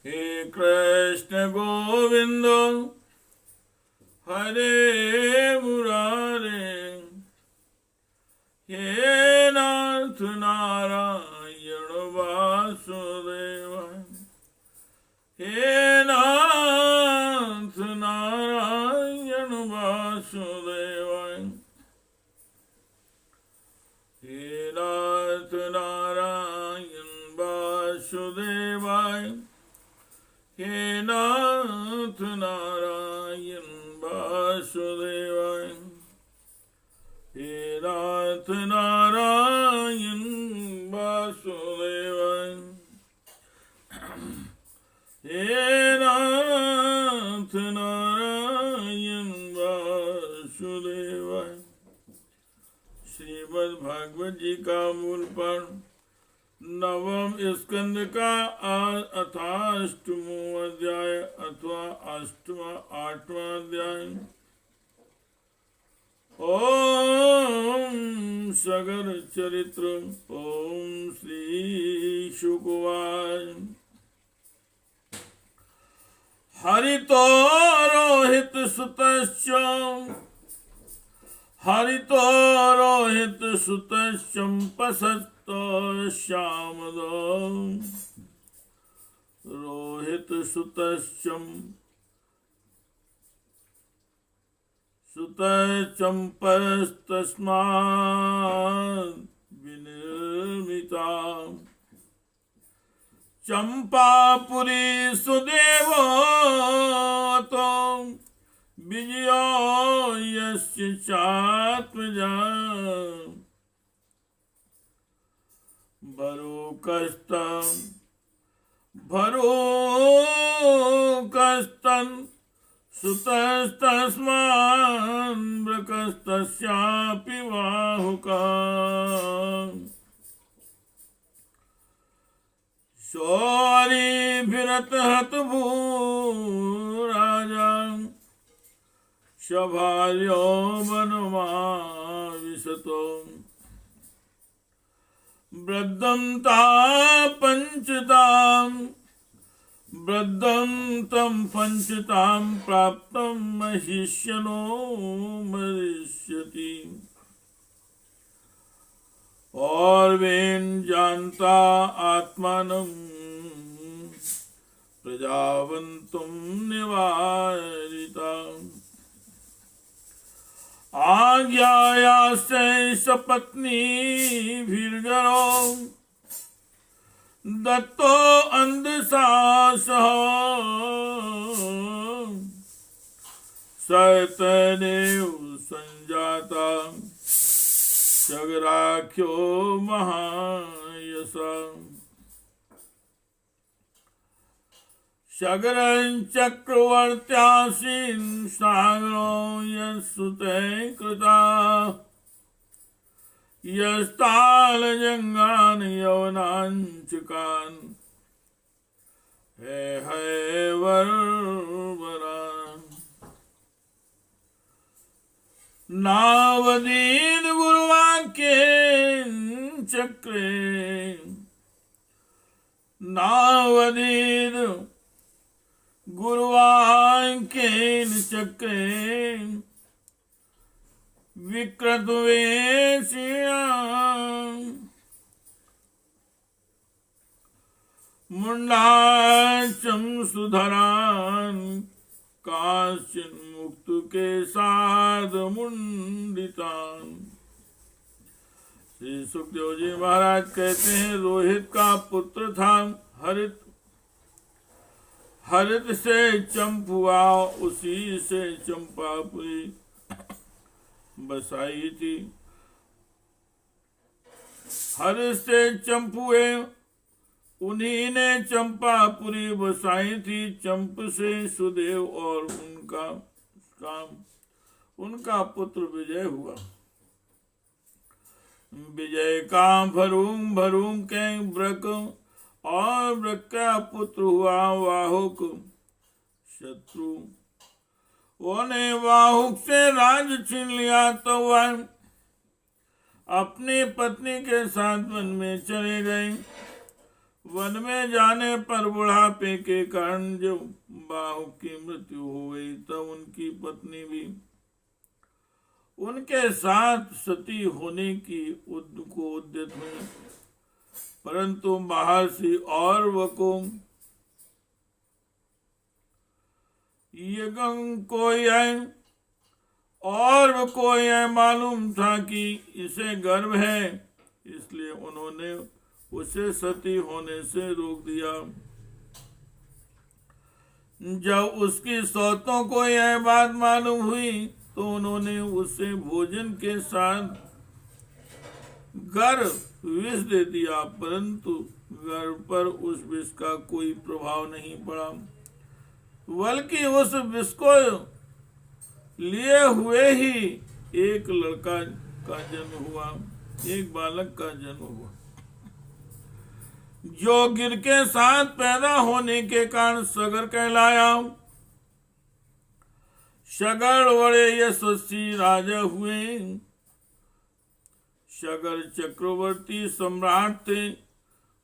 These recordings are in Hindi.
हे कृष्ण गोविंद हरे मुरारे, हे नाथ नारायण वासुदेव, हे नाथ नारायण वासुदेव, हे नाथ नारायण वासुदेवाय, हे नाथ नारायण वासुदेवाय, हे नाथ नारायण वासुदेवाय, हे नाथ नारायण वासुदेवाय। श्रीमद् भागवत जी का मूल पाठ नवम स्कंद का अथाष्टमो अध्याय अथवा आठवां अध्याय। ओम सगर चरित्र। ओम श्री शुकवाच। हरितो रोहित सुतश्च, हरितो रोहित सुतश्चंपसत्तो श्यामदो, रोहित सुतश्चंपस्तस्मात् विनिर्मिता, चंपापुरी सुदेवो तो विजयो यस्य चात्मजा, भरूकस्तन सुतस्तस्मान् वृकस्तस्यापि बाहुका, शौरिभिरत भूराजा, शभार्यो वनमाविशतो, वृद्धं तं पंचतां प्राप्तं महिष्यनो मरिष्यति, और वेन जानता आत्मानं प्रजावन्तुं निवारिता, आज्ञायास्ते सपत्नीभिर्गरो, दत्तो अंधशासः, सतनेव संजाता शगराख्यो महायशा, शगरं चक्रवर्त्यासीन सागरो यस्सुते कृता, यस्तालजंगान यवनांचकान, हे वरवरान, नावदीन गुरुवाक्येन चक्रे, नावदीन गुरुवाक्येन चक्रे, विक्रतवेशिया मुंडाचम सुधरान, काश्चिन मुक्त के साध मुंडितान। श्री सुखदेव जी महाराज कहते हैं, रोहित का पुत्र था हरित, हरित से चंप हुआ, उसी से चंपापुरी बसाई थी। हरित से चंप हुए, उन्हीं ने चंपापुरी बसाई थी। चंप से सुदेव और उनका पुत्र विजय हुआ। विजय का भरूम के व्रक, और व्रक का पुत्र हुआ वाहुक शत्रु। उन्हें वाहुक से राज छीन लिया तो वह अपनी पत्नी के साथ वन में चले गए। वन में जाने पर बुढ़ापे के कारण जब बाहु की मृत्यु हो गई तब उनकी पत्नी भी उनके साथ सती होने की को उद्यत हुई, परंतु महर्षि और को यह मालूम था कि इसे गर्व है, इसलिए उन्होंने उसे सती होने से रोक दिया। जब उसकी सौतों को यह बात मालूम हुई तो उन्होंने उसे भोजन के साथ गर्भ विष दे दिया, परंतु गर्भ पर उस विष का कोई प्रभाव नहीं पड़ा, बल्कि उस विष को लिए हुए ही एक लड़का का जन्म हुआ, एक बालक का जन्म हुआ, जो गिर के साथ पैदा होने के कारण सगर कहलाया। सगर बड़े यशस्वी राजा हुए। सगर चक्रवर्ती सम्राट थे।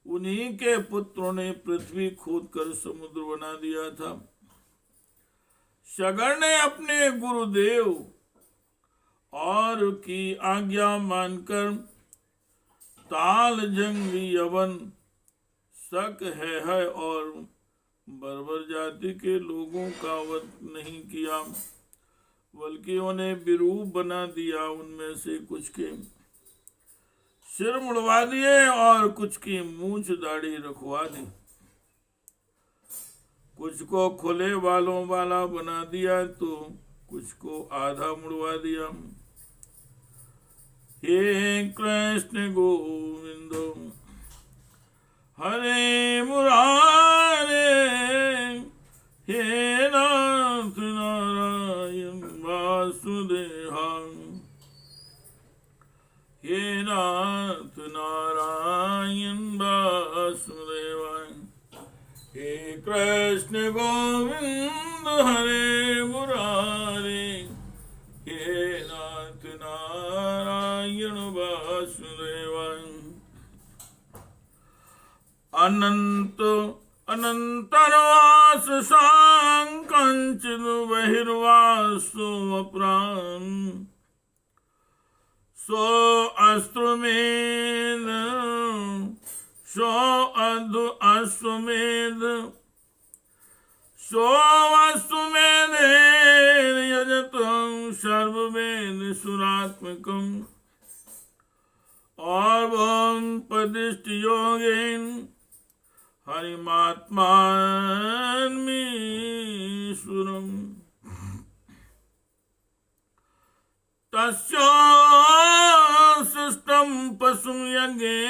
उन्हीं के पुत्रों ने पृथ्वी खोदकर समुद्र बना दिया था। सगर ने अपने गुरुदेव और की आज्ञा मानकर ताल जंग यवन शक है और बर्बर जाति के लोगों का वध नहीं किया, बल्कि उन्हें विरूप बना दिया। उनमें से कुछ के सिर मुड़वा दिए और कुछ की मूंछ दाढ़ी रखवा दी, कुछ को खुले बालों वाला बना दिया तो कुछ को आधा मुड़वा दिया। हे कृष्ण गोविंद हरे मुरारे, हे नाथ नारायण वासुदेवा, हे नाथ नारायण वासुदेवा, हे कृष्ण गोविंद हरे मुरारे, हे नाथ नारायण वासुदेवा। अनंत अनंतरवास सांकंचित बहिर्वासो अपरान, सो अश्वमेध सो अधु अश्वमेध सो अश्वमेध यजत सर्ववेद सुरात्मकम और पदिष्ट योगेन हरिमात्मान्मीश्वरम्। तस्य सृष्टं पशुं यज्ञे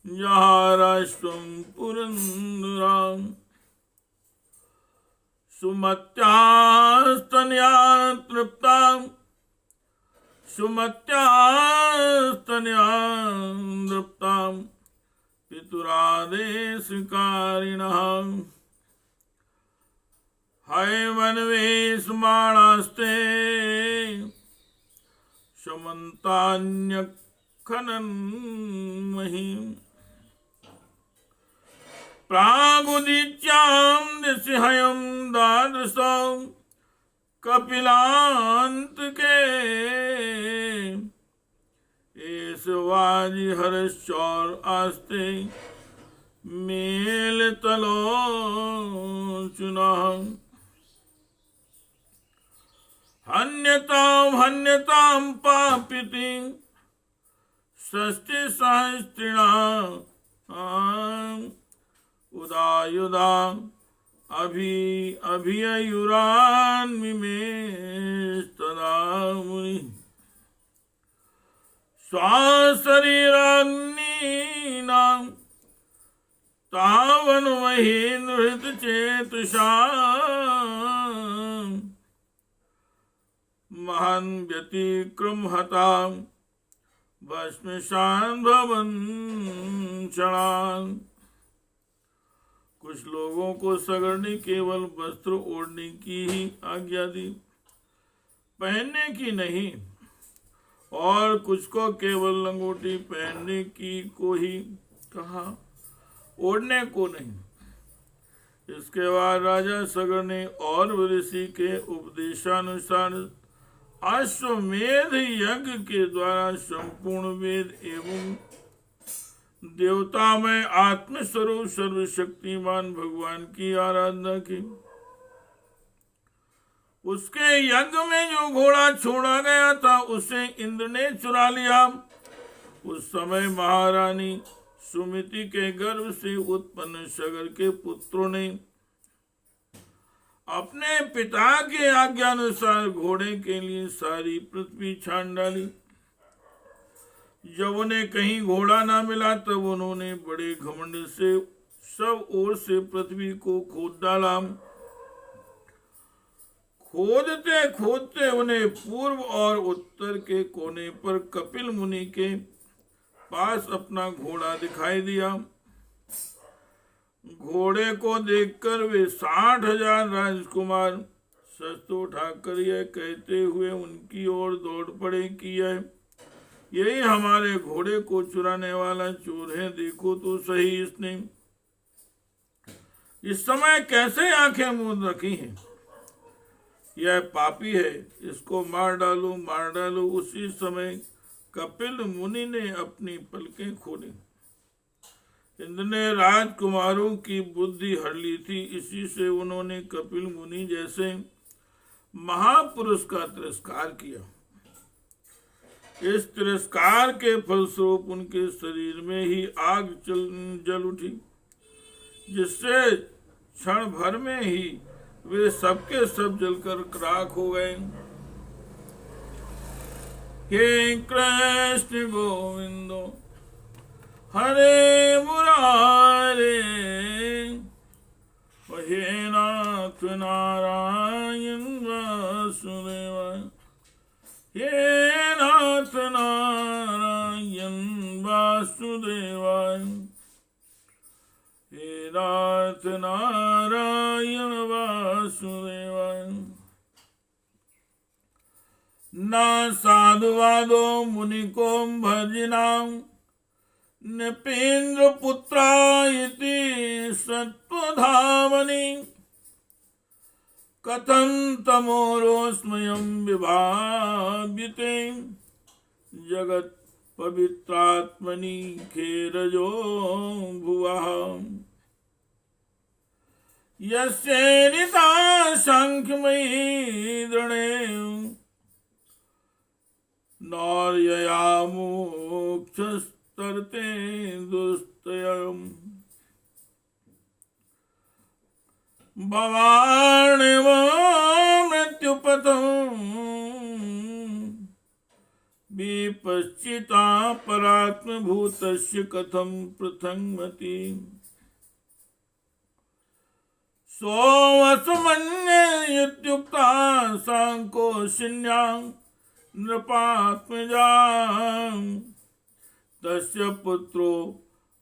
जहाराष्ट्रं पुरन्दराम्, सुमत्यास्तनया तृप्ताम् सुमत्यास्तनया तृप्ताम् पितुरादेशकारिणः हैवन्वेषमाणास्ते समन्तान्यखनन्महीं प्रागुदीच्यां दिशिहयं द्वादशं कपिलान्तके एषवाजि हरश्चौर आस्ते मेलतलोचुनः हन्यतां पापिति षष्टिसहस्रिणाम् उदायुधा अभिययुरान्मिमेस्तदा मुनि स्वाशरीराग्नीनां तावन्महीनहृतचेतसा महान् व्यतिक्रमहतां भस्मसान् भवन्षणान्। कुछ लोगों को सगर ने केवल वस्त्र ओढ़ने की ही आज्ञा दी, पहनने की नहीं, और कुछ को केवल लंगोटी पहनने की को ही कहा। ओढ़ने को नहीं। इसके बाद राजा सगर ने और ऋषि के उपदेशानुसार अश्वमेध यज्ञ के द्वारा संपूर्ण वेद एवं देवतामय आत्मस्वरूप सर्वशक्तिमान भगवान की आराधना की। उसके यज्ञ में जो घोड़ा छोड़ा गया था उसे इंद्र ने चुरा लिया। उस समय महारानी सुमिति के गर्भ से उत्पन्न सगर के पुत्रों ने अपने पिता के आज्ञानुसार घोड़े के लिए सारी पृथ्वी छान डाली। जब उन्हें कहीं घोड़ा ना मिला तब उन्होंने बड़े घमंड से सब ओर से पृथ्वी को खोद डाला। खोदते खोदते उन्हें पूर्व और उत्तर के कोने पर कपिल मुनि के पास अपना घोड़ा दिखाई दिया। घोड़े को देखकर वे 60,000 राजकुमार शस्त्र उठाकर यह कहते हुए उनकी ओर दौड़ पड़े कि यही हमारे घोड़े को चुराने वाला चोर है, देखो तो सही इसने इस समय कैसे आंखें मूंद रखी हैं। यह पापी है, इसको मार डालो मार डालो। उसी समय कपिल मुनि ने अपनी पलकें खोली। इंद्र ने राजकुमारों की बुद्धि हर ली थी, इसी से उन्होंने कपिल मुनि जैसे महापुरुष का तिरस्कार किया। इस तिरस्कार के फलस्वरूप उनके शरीर में ही आग जल उठी, जिससे क्षण भर में ही वे सबके सब जलकर राख हो गए। हे कृष्ण गोविंदो हरे मुरारे, हे नाथ नारायण वासुदेवाय, हे नाथ नारायण वासुदेवाय, हे नाथ नारायण वासुदेवाय। न साधुवादो मुनिको भजिनां नृपेन्द्र पुत्रा इति सत्वधामनि, कथं तमोरोस्मयं विभाव्यते जगत् पवित्रात्मनि खेरजो भुवः। यस्येनिता शंखमयी दृणे नौर्यया मोक्षस्तर्ते दुस्तयम्। भवानेव मृत्युपथम् विपश्चिता परात्मभूतस्य कथं पृथङ्मति। सोऽवसुमन्ययुक्ता साङ्कोशिन्यां नृपात्मजा, तस्य पुत्रो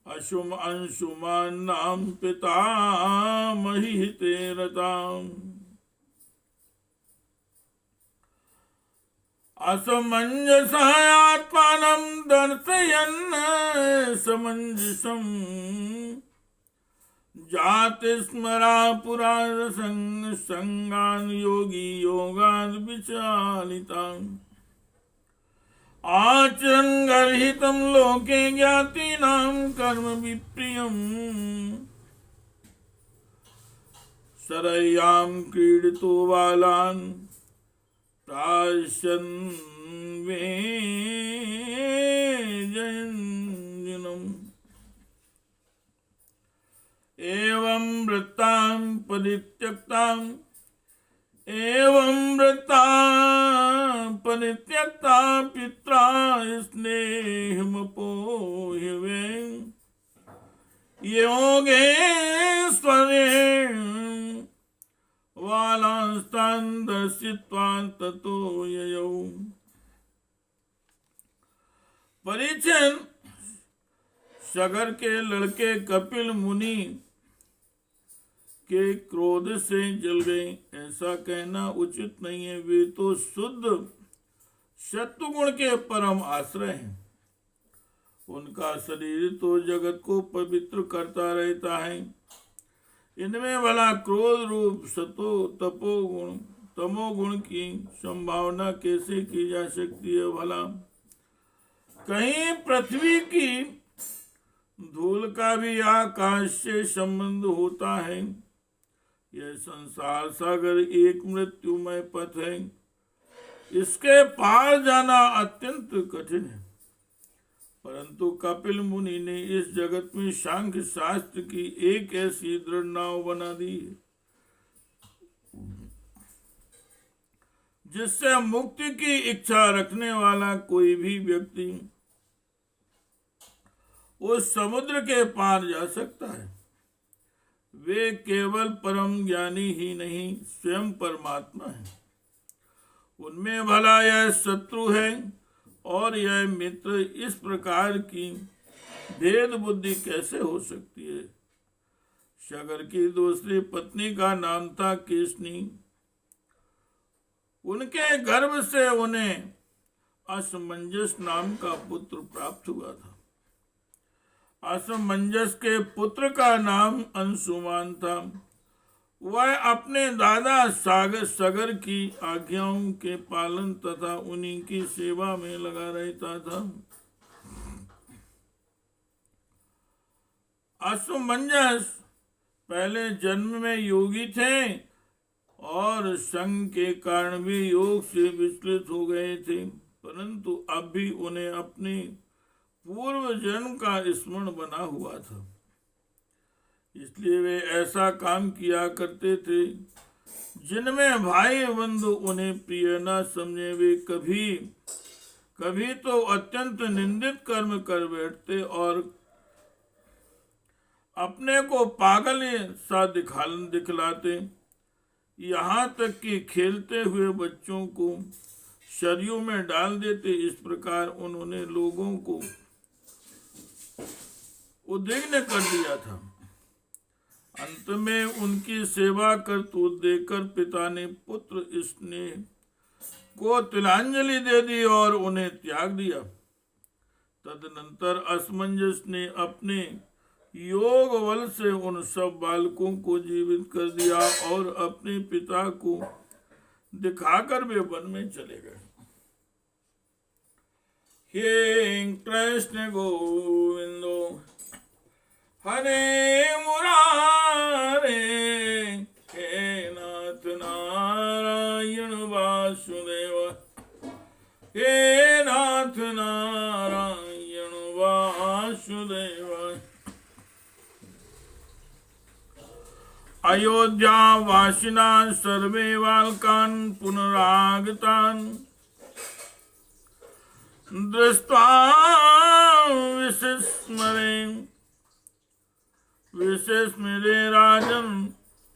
अंशुमान्नां पितामहिते रताम्। असमञ्जसात्मानं दर्शयन् समञ्जसम् जाति स्मरा पुरा संगान् योगी योगान् विचालितान्। आचरन् गर्हितं लोके ज्ञातीनां कर्म विप्रियम्। शरय्यां क्रीडितो बालान् प्राश्यन् वेजयन्जिनम्। एवं वृत्तां परित्यक्ता पित्रा स्नेहमपोहिवे योगेश्वरेण वालांस्तां दर्शित्वा ततो ययौ। परीक्षण सगर के लड़के कपिल मुनि के क्रोध से जल गए, ऐसा कहना उचित नहीं है। वे तो शुद्ध शत्रुगुण के परम आश्रय हैं। उनका शरीर तो जगत को पवित्र करता रहता है। इनमें भला क्रोध रूप सतो तपोगुण तमोगुण की संभावना कैसे की जा सकती है भला? कहीं पृथ्वी की धूल का भी आकाश से संबंध होता है। यह संसार सागर एक मृत्युमय पथ है, इसके पार जाना अत्यंत कठिन है। परंतु कपिल मुनि ने इस जगत में सांख्य शास्त्र की एक ऐसी दृढ़ नाव बना दी है जिससे मुक्ति की इच्छा रखने वाला कोई भी व्यक्ति उस समुद्र के पार जा सकता है। वे केवल परम ज्ञानी ही नहीं, स्वयं परमात्मा है। उनमें भला यह शत्रु है और यह मित्र, इस प्रकार की भेद बुद्धि कैसे हो सकती है? सगर की दूसरी पत्नी का नाम था केशनी। उनके गर्भ से उन्हें असमंजस नाम का पुत्र प्राप्त हुआ था। असमंजस के पुत्र का नाम अंशुमान था। वह अपने दादा सगर की आज्ञाओं के पालन तथा उन्हीं की सेवा में लगा रहता था। असमंजस पहले जन्म में योगी थे और संग के कारण भी योग से विचलित हो गए थे, परंतु अब भी उन्हें अपने पूर्व जन्म का स्मरण बना हुआ था। इसलिए वे ऐसा काम किया करते थे जिनमें भाई बंधु उन्हें प्रिय न समझे। वे कभी तो अत्यंत निंदित कर्म कर बैठते और अपने को पागल सा दिखलाते। यहाँ तक कि खेलते हुए बच्चों को सरयू में डाल देते। इस प्रकार उन्होंने लोगों को उद्विग्न कर दिया था। अंत में उनकी सेवा करतूत देखकर पिता ने पुत्र स्नेह को तिलांजलि दे दी और उन्हें त्याग दिया। तदनंतर असमंजस ने अपने योग बल से उन सब बालकों को जीवित कर दिया और अपने पिता को दिखाकर वे वन में चले गए। हे कृष्ण गोविंदो हरे मुरारे, हे नाथ नारायण वासुदेव, हे नाथ नारायण वासुदेव। अयोध्या वासिना सर्वे बालकान् पुनरागतान् दृष्ट्वा विस्मरे राजन्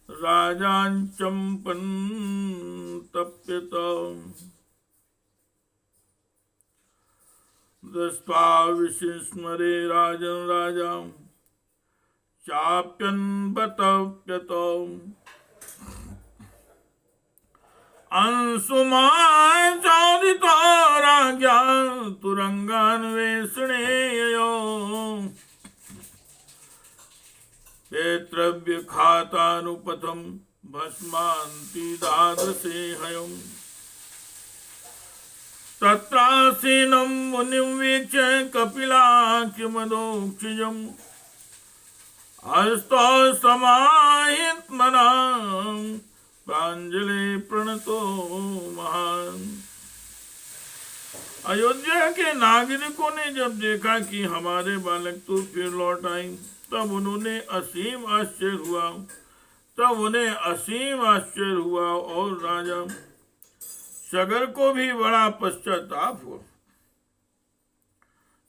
राजाञ्चम्पन् तप्यत। दृष्ट्वा विस्मरे राजन् राजा चाप्यन् तप्यत। अंशुमान् चोदितो राज्ञा तुरंगान्वेषणे ययो। पेतृव्य खातानुपथम भस्मान्ति दादृशे हयम्। तत्रासीनं मुनिं वीक्ष्य कपिलाख्यमदोक्षिजम्। हस्तो समाहितमना प्रांजलि प्रणतो महान। अयोध्या के नागरिकों ने जब देखा कि हमारे बालक तो फिर लौट आए, तब उन्हें असीम आश्चर्य हुआ और राजा सगर को भी बड़ा पश्चाताप हुआ।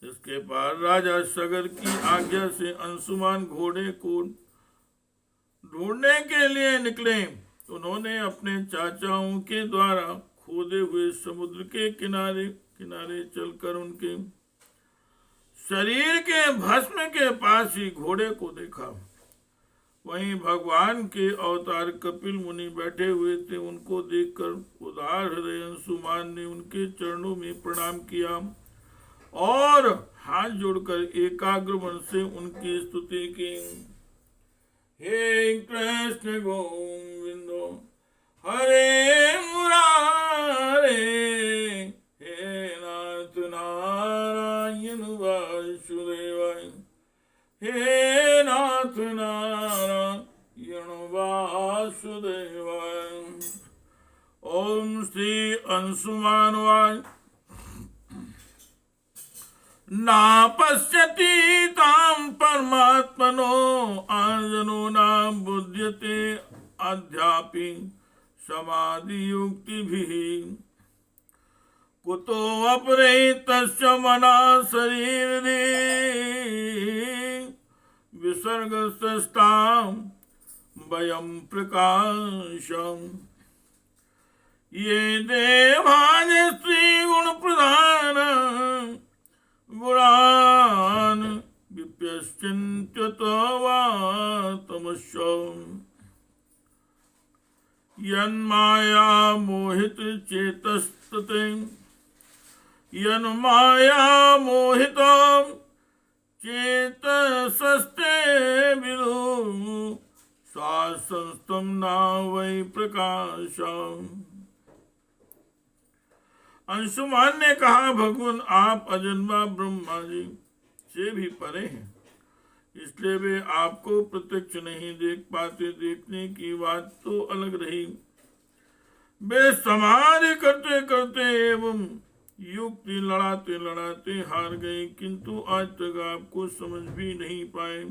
इसके बाद राजा सगर की आज्ञा से अंशुमान घोड़े को ढूंढने के लिए निकले। उन्होंने अपने चाचाओं के द्वारा खोदे हुए समुद्र के किनारे चलकर उनके शरीर के भस्म के पास ही घोड़े को देखा। वहीं भगवान के अवतार कपिल मुनि बैठे हुए थे। उनको देखकर उदार हृदय अंशुमान ने उनके चरणों में प्रणाम किया और हाथ जोड़कर एकाग्र मन से उनकी स्तुति की। हे कृष्ण गोविंदो हरे मुरारे, हे नाथ नारायण वासुदेवाय, हे नाथ नारायण वासुदेवाय। ओम श्री अंशुमानवाय ना पश्यति तां परमात्मनो आजनो न बुध्यते अध्यापि समाधियुक्तिभिः। कुतो अपरे तस्य मनः शरीरे विसर्गस्तां वयं प्रकाशम्। ये देवान् स्त्रीगुण प्रधान गुणान् विप्यश्चिन्त्यतो वा तमस्य। यन्माया मोहित चेतस्तते, यन्माया मोहित चेतसस्ते विदु शासंस्तं न वै प्रकाशम्। अंशुमान ने कहा, भगवान आप अजन्मा ब्रह्मा जी से भी परे हैं, इसलिए वे आपको प्रत्यक्ष नहीं देख पाते। देखने की बात तो अलग रही, वे समाधि करते करते एवं युक्ति लड़ाते लड़ाते हार गए, किंतु आज तक आपको समझ भी नहीं पाए।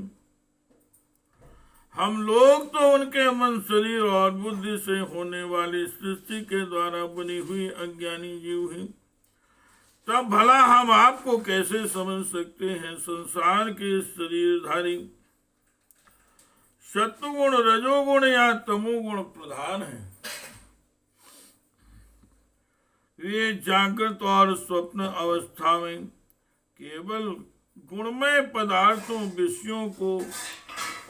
हम लोग तो उनके मन, शरीर और बुद्धि से होने वाली सृष्टि के द्वारा बनी हुई अज्ञानी जीव हैं, तब भला हम आपको कैसे समझ सकते हैं। संसार के शरीरधारी सत्वगुण, रजोगुण या तमोगुण प्रधान है। वे जागृत और स्वप्न अवस्था में केवल गुणमय पदार्थों, विषयों को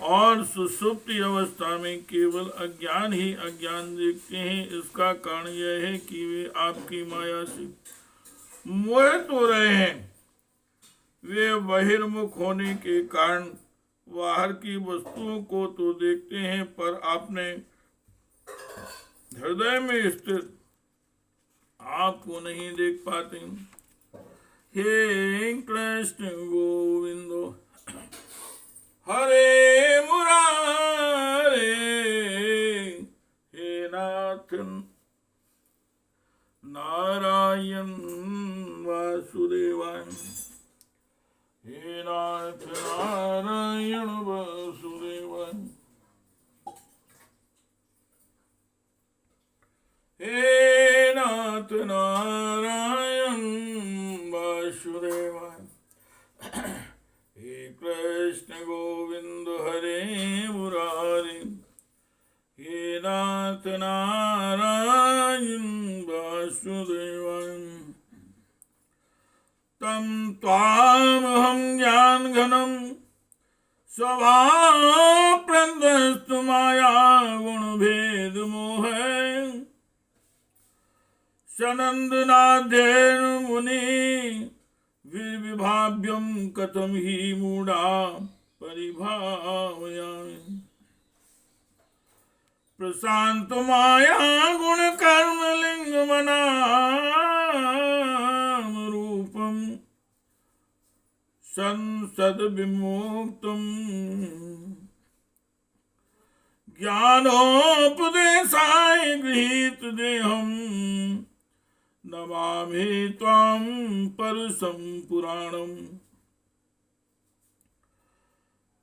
और सुषुप्ति अवस्था में केवल अज्ञान ही अज्ञान देखते हैं। इसका कारण यह है कि वे आपकी माया से मोहित हो रहे हैं। वे बहिर्मुख होने के कारण बाहर की वस्तुओं को तो देखते हैं, पर आपने हृदय में स्थित आपको नहीं देख पाते। हे कृष्ण गोविंदो हरे मुरारे, हे नाथ नारायण वासुदेवाय, हे नाथ नारायण वासुदेवाय, हे नाथ नारायण वासुदेवाय। हे कृष्ण गोविंद हरे मुरारे, हे नाथ नारायण वासुदेवाय। तं त्वामहं ज्ञानघनं स्वभावप्रदस्तु माया गुणभेदमोहे, सनन्दनाथेन मुनि विभाव्यं कथं हि मूढ़ा परिभावयामि। प्रशांत माया गुण कर्म लिंग मनाम रूपम संसद विमुक्तम, ज्ञानोपदेशाय गृहीत देहम नमामि त्वां परसं पुराणम्।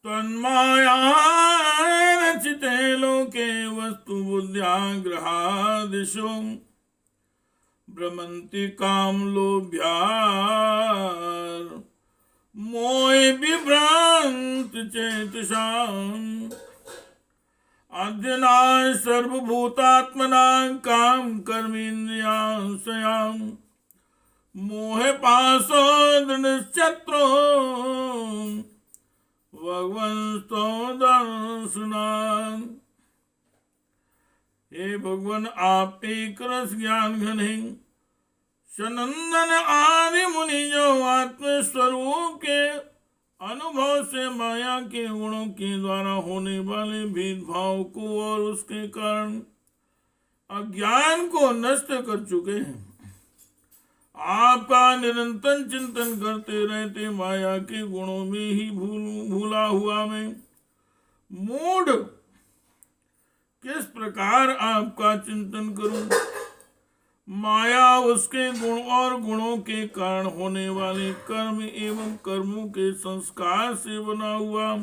तन्मायाय रचिते लोके वस्तु बुद्ध्या ग्रहादिषु भ्रमन्ति कामलोभ्यार् मोहे विभ्रान्त चेतसाम्। अध्यनाय सर्वभूतात्मनां काम कर्मेन्द्रियाश्रयाम् मोहे पाशो दृढश्चत्रो भगवंस्तो दर्शनान्। हे भगवान, आप एक रस ज्ञान घन हैं, सनंदन आदि मुनि जो आत्मस्वरूप के अनुभव से माया के गुणों के द्वारा होने वाले भेदभाव को और उसके कारण अज्ञान को नष्ट कर चुके हैं। आपका निरंतर चिंतन करते रहते माया के गुणों में ही भूला हुआ मैं मूढ़ किस प्रकार आपका चिंतन करूं। माया उसके गुण और गुणों के कारण होने वाले कर्म एवं कर्मों के संस्कार से बना हुआ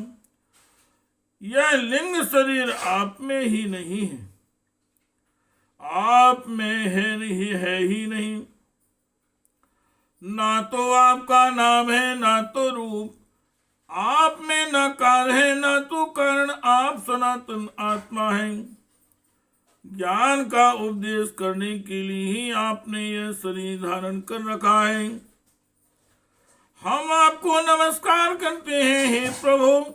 यह लिंग शरीर आप में ही नहीं है, आप में है ही नहीं। ना तो आपका नाम है, ना तो रूप, आप में न काल है, न तो कारण, आप सनातन आत्मा हैं। ज्ञान का उपदेश करने के लिए ही आपने यह शरीर धारण कर रखा है। हम आपको नमस्कार करते हैं, हे प्रभु।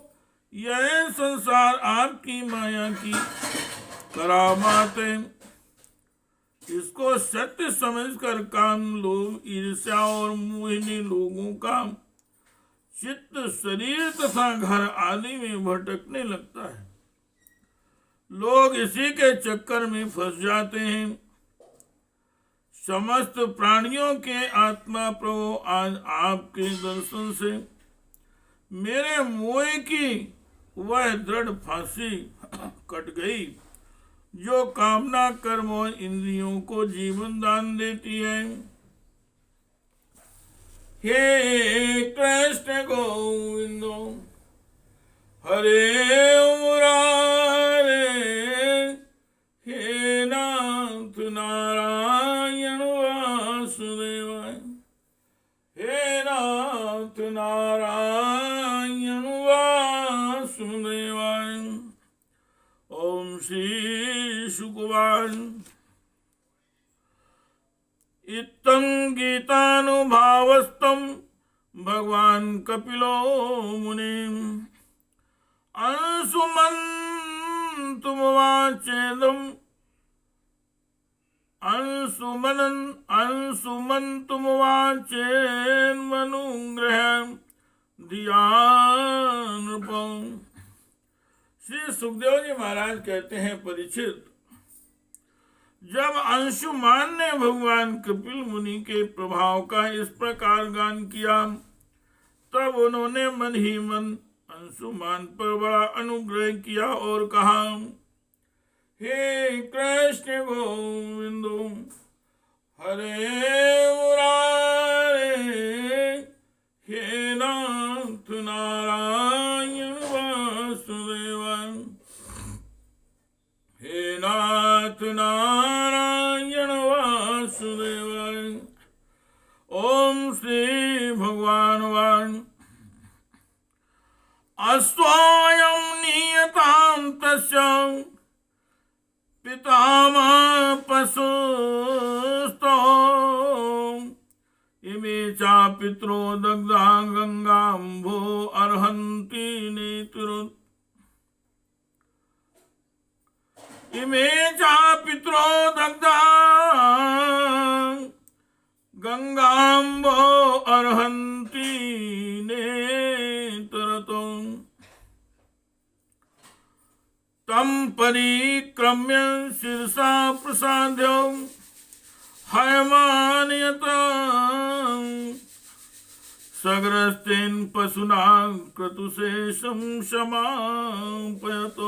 यह संसार आपकी माया की करामात है। इसको सत्य समझकर काम लोग, ईर्ष्या और मोहिनी लोगों का चित्त शरीर तथा घर आदि में भटकने लगता है। लोग इसी के चक्कर में फंस जाते हैं। समस्त प्राणियों के आत्मा प्रभु, आज आपके दर्शन से मेरे मोह की वह दृढ़ फांसी कट गई जो कामना, कर्म और इंद्रियों को जीवन दान देती है। हे कृष्ण गोविंदो हरे मुरारे, हे नाथ नारायण वासुदेवाय, हे नाथ नारायण वासुदेवाय। ओम श्री शुकवाय। इत्थं गीतानुभावस्तम भगवान कपिलो मुनिम् अंशुमन्तुमवाचेन्मनुग्रहं धियानृपम्। श्री सुखदेव जी महाराज कहते हैं, परीक्षित, जब अंशुमान ने भगवान कपिल मुनि के प्रभाव का इस प्रकार गान किया, तब उन्होंने मन ही मन अंशुमान पर बड़ा अनुग्रह किया और कहा, हे कृष्ण गोविंदो हरे मुरारे, हे नाथ नारायण वासुदेवाय, हे नाथ नारायण वासुदेवाय। ओम श्री भगवान वाण। अस्वयं नियतां तस्य पितामह पशुस्तो, इमे चा पितरो दग्धा गंगाम्भो अर्हन्ति नेतुरुत्। इमे चा पितरो दग्धा गंगाम्भो अर्हन्ति नेतरतुम्। तम परिक्रम्य शिरसा प्रसाद्य हयमानयत सग्रस्तेन पशुना क्रतुशेषं समापयत।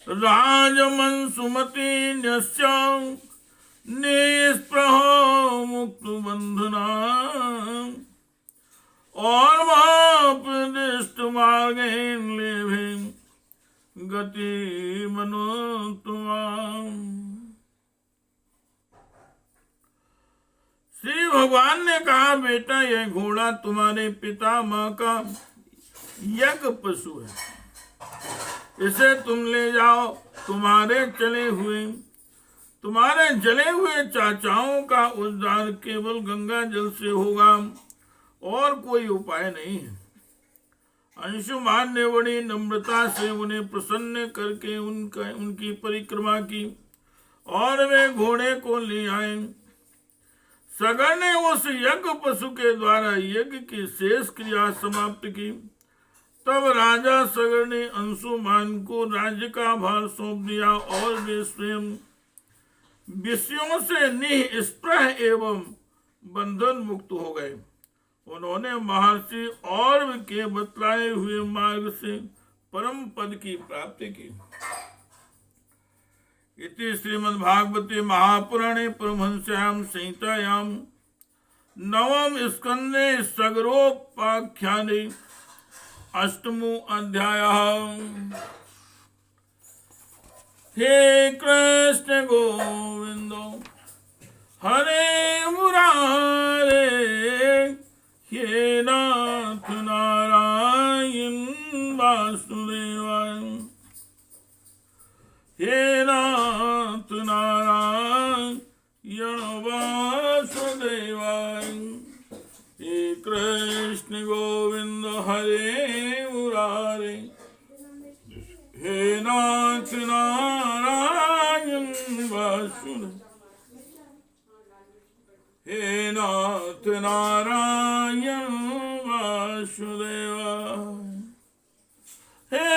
राजमंसुमती न्यस्य निस्पृहो मुक्तबन्धना, और महाप्रदिष्ट मार्गेण लेभे गति मनोत्तमाम्। श्री भगवान ने कहा, बेटा, यह घोड़ा तुम्हारे पितामह का यज्ञ पशु है। इसे तुम ले जाओ। तुम्हारे जले हुए चाचाओं का उद्धार केवल गंगा जल से होगा और कोई उपाय नहीं है। अंशुमान ने बड़ी नम्रता से उन्हें प्रसन्न करके उनकी परिक्रमा की और वे घोड़े को ले आए। सगर ने उस यज्ञ पशु के द्वारा यज्ञ की शेष क्रिया समाप्त की। तब राजा सगर ने अंशुमान को राज्य का भार सौंप दिया और वे स्वयं विषयों से निस्पृह एवं बंधन मुक्त हो गए। उन्होंने महर्षि और के बतलाए हुए मार्ग से परम पद की प्राप्ति की। इति श्रीमद्भागवते महापुराणे परमहंस्यां संहितायां नवम स्कंदे सगरोपाख्याने अष्टमो अध्यायः। हे कृष्ण गोविंद हरे मुरारे, हे नाथ नारायण वासुदेवाय, हे नाथ नारायण वासुदेवाय। हे कृष्ण गोविंद हरे मुरारे, हे नाथ नारायण वासुदेवाय, हे नाथ नारायण वासुदेवाय। हे